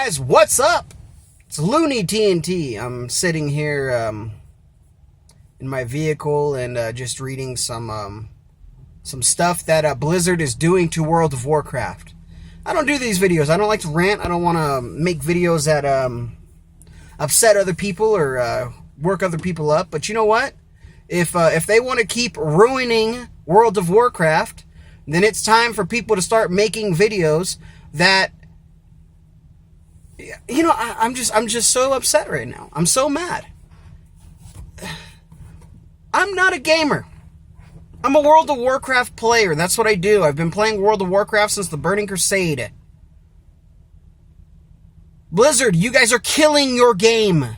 Guys, what's up? It's Looney TNT. I'm sitting here in my vehicle and just reading some stuff that Blizzard is doing to World of Warcraft. I don't do these videos. I don't like to rant. I don't want to make videos that upset other people or work other people up. But you know what? If they want to keep ruining World of Warcraft, then it's time for people to start making videos that, you know, I'm just so upset right now. I'm so mad. I'm not a gamer. I'm a World of Warcraft player. That's what I do. I've been playing World of Warcraft since the Burning Crusade. Blizzard, you guys are killing your game.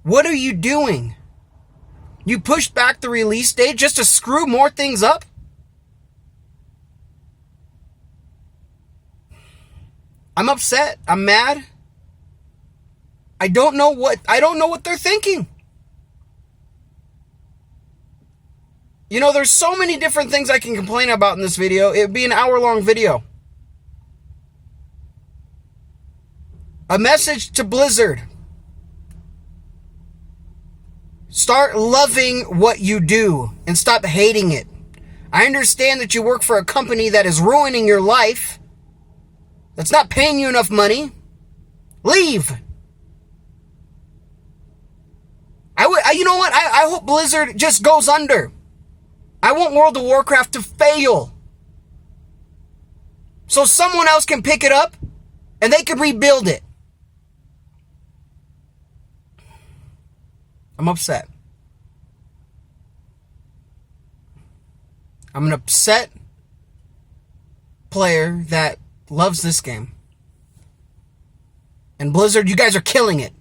What are you doing? You pushed back the release date just to screw more things up? I'm upset. I'm mad. I don't know what they're thinking. You know, there's so many different things I can complain about in this video. It would be an hour-long video. A message to Blizzard. Start loving what you do and stop hating it. I understand that you work for a company that is ruining your life, that's not paying you enough money. Leave. You know what? I hope Blizzard just goes under. I want World of Warcraft to fail, so someone else can pick it up and they can rebuild it. I'm upset. I'm an upset player that loves this game. And Blizzard, you guys are killing it.